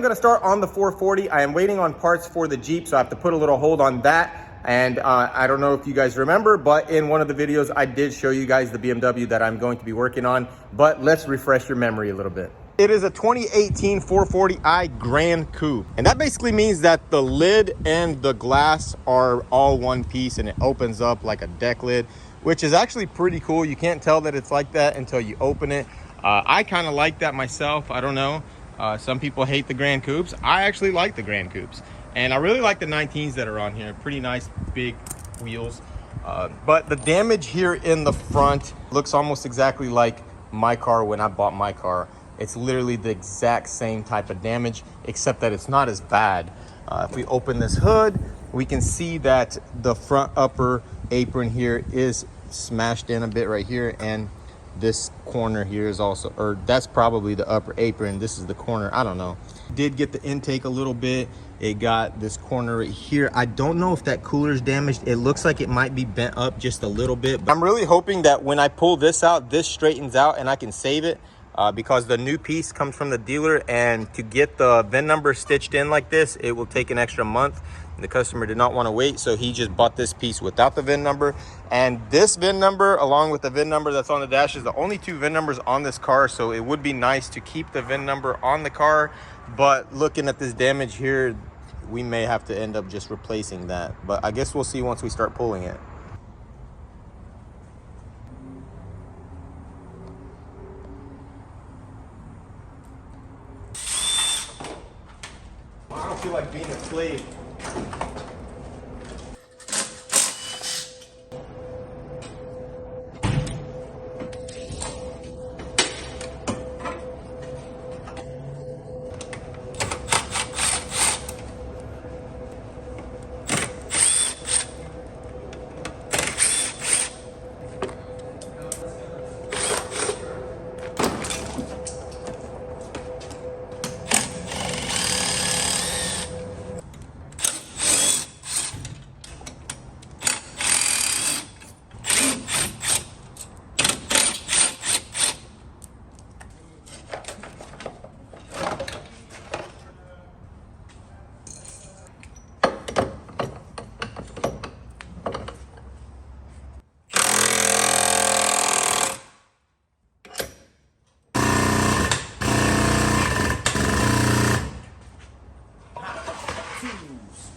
I'm gonna start on the 440. I am waiting on parts for the Jeep, so I have to put a little hold on that. And I don't know if you guys remember, but in one of the videos, I did show you guys the BMW that I'm going to be working on, but let's refresh your memory a little bit. It is a 2018 440i Gran Coupe. And that basically means that the lid and the glass are all one piece and it opens up like a deck lid, which is actually pretty cool. You can't tell that it's like that until you open it. I kind of like that myself. I don't know. Some people hate the Gran Coupes. I actually like the Gran Coupes. And I really like the 19s that are on here. Pretty nice big wheels. But the damage here in the front looks almost exactly like my car when I bought my car. It's literally the exact same type of damage, except that it's not as bad. If we open this hood, we can see that the front upper apron here is smashed in a bit right here, and this corner here is also, or that's probably the upper apron. This is the corner, I don't know. Did get the intake a little bit. It got this corner right here. I don't know if that cooler is damaged. It looks like it might be bent up just a little bit. But I'm really hoping that when I pull this out, this straightens out and I can save it. Because the new piece comes from the dealer, and to get the VIN number stitched in like this, it will take an extra month. The customer did not want to wait, so he just bought this piece without the VIN number. And this VIN number, along with the VIN number that's on the dash, is the only two VIN numbers on this car, so it would be nice to keep the VIN number on the car. But looking at this damage here, we may have to end up just replacing that. But I guess we'll see once we start pulling it. I don't feel like being a slave.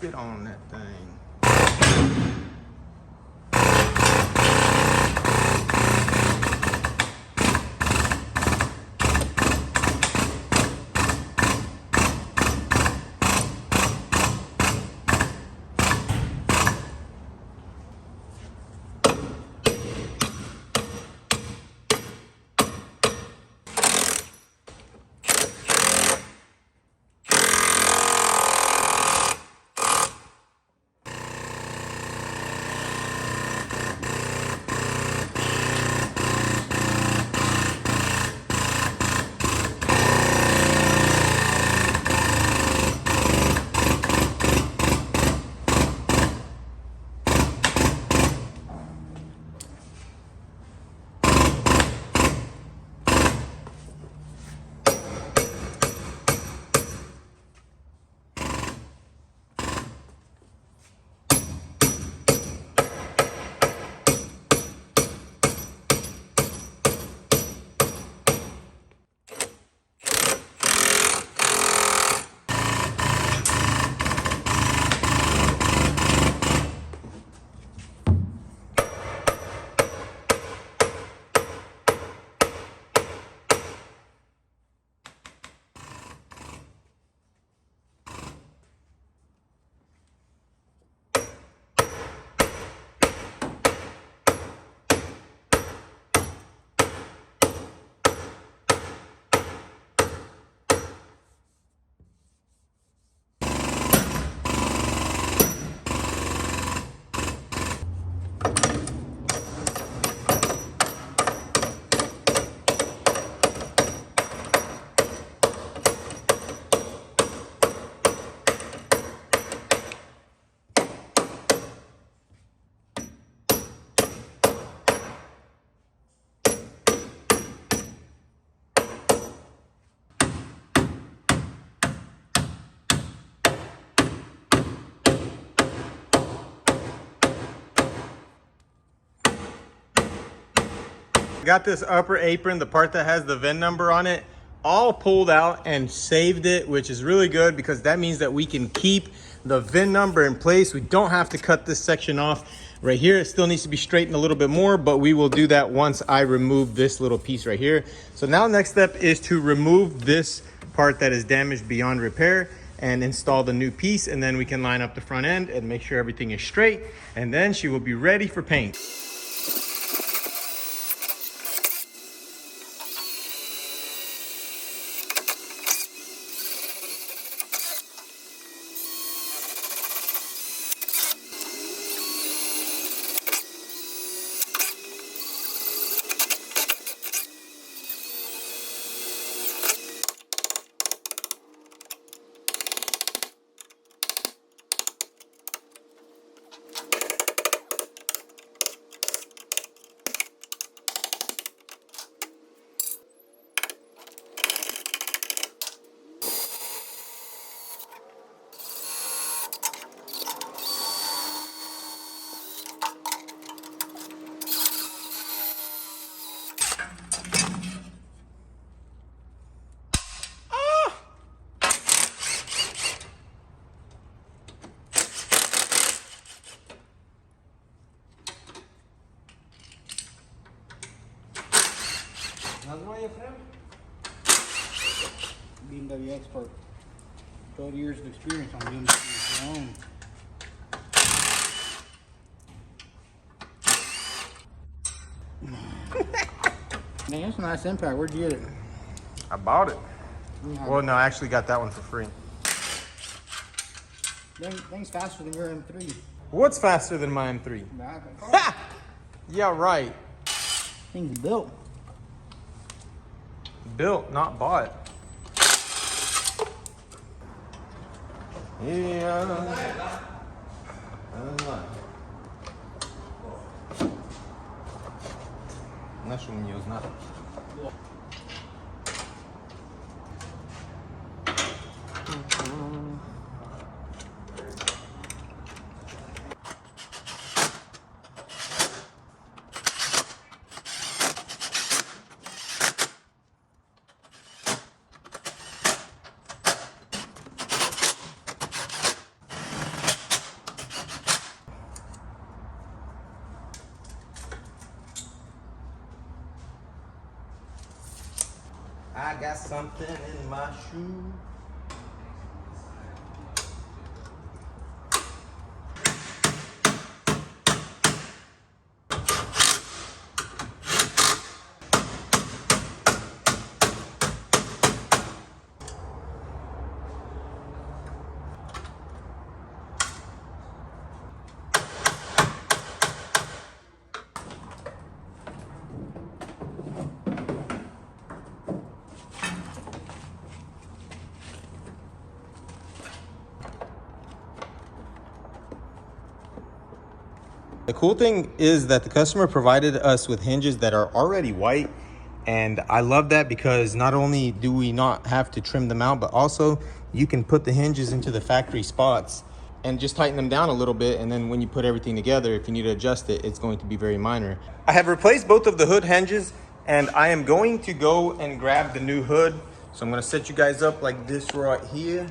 Spit on that thing. Got this upper apron, the part that has the VIN number on it, all pulled out and saved it, which is really good because that means that we can keep the VIN number in place. We don't have to cut this section off right here. It still needs to be straightened a little bit more, but we will do that once I remove this little piece right here. So now next step is to remove this part that is damaged beyond repair and install the new piece, and then we can line up the front end and make sure everything is straight, and then she will be ready for paint. Another one, your friend? BMW expert. 12 years of experience on BMW alone. Man, that's a nice impact. Where'd you get it? I bought it. Yeah. Well, no, I actually got that one for free. Thing's faster than your M3. What's faster than my M3? Ha! Yeah, right. Thing's built. Built, not bought. Yeah. Нашел не узнал. I got something in my shoe. The cool thing is that the customer provided us with hinges that are already white, and I love that because not only do we not have to trim them out, but also you can put the hinges into the factory spots and just tighten them down a little bit, and then when you put everything together, if you need to adjust it, it's going to be very minor. I have replaced both of the hood hinges, and I am going to go and grab the new hood. So I'm going to set you guys up like this right here.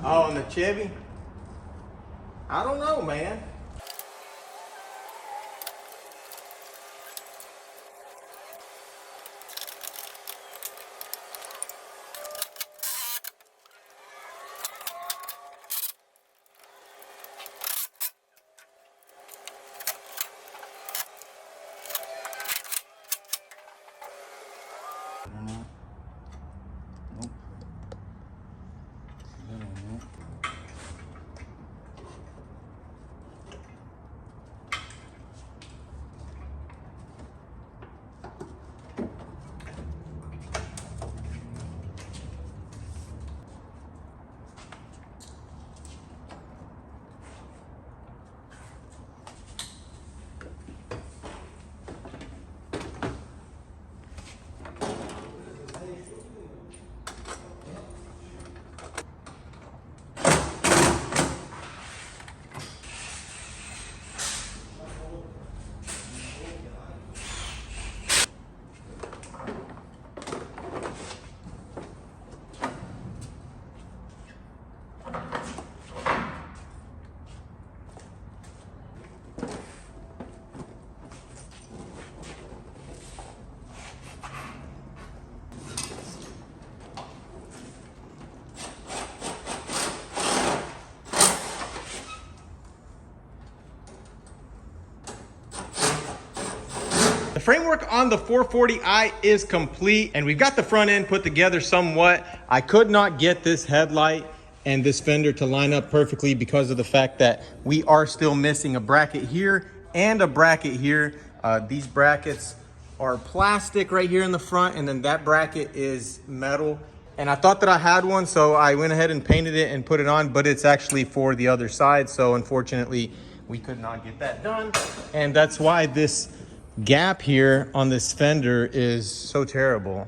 Oh, on the Chevy? I don't know, man. Nope. The framework on the 440i is complete, and we've got the front end put together somewhat. I could not get this headlight and this fender to line up perfectly because of the fact that we are still missing a bracket here and a bracket here. These brackets are plastic right here in the front, and then that bracket is metal. And I thought that I had one, so I went ahead and painted it and put it on, but it's actually for the other side. So unfortunately, we could not get that done. And that's why this gap here on this fender is so terrible.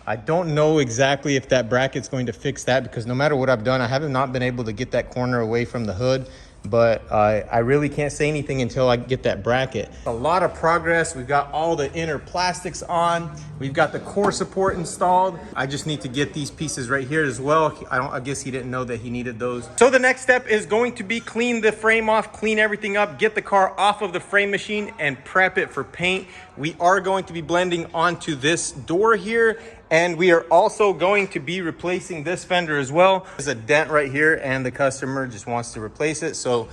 I don't know exactly if that bracket's going to fix that, because no matter what I've done, I haven't not been able to get that corner away from the hood. But I really can't say anything until I get that bracket. A lot of progress. We've got all the inner plastics on. We've got the core support installed. I just need to get these pieces right here as well. I guess he didn't know that he needed those. So the next step is going to be clean the frame off, clean everything up, get the car off of the frame machine and prep it for paint. We are going to be blending onto this door here, and we are also going to be replacing this fender as well. There's a dent right here and the customer just wants to replace it. So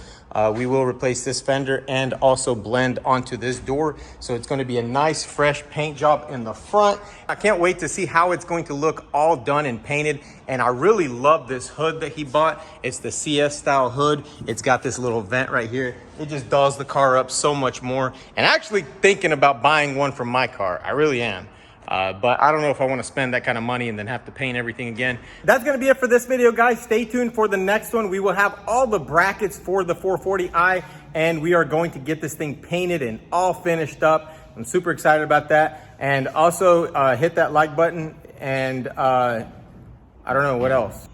we will replace this fender and also blend onto this door. So it's going to be a nice fresh paint job in the front. I can't wait to see how it's going to look all done and painted. And I really love this hood that he bought. It's the CS style hood. It's got this little vent right here. It just does the car up so much more. And actually thinking about buying one for my car. I really am. But I don't know if I want to spend that kind of money and then have to paint everything again. That's going to be it for this video, guys. Stay tuned for the next one. We will have all the brackets for the 440i, and we are going to get this thing painted and all finished up. I'm super excited about that. And also hit that like button, and I don't know what else.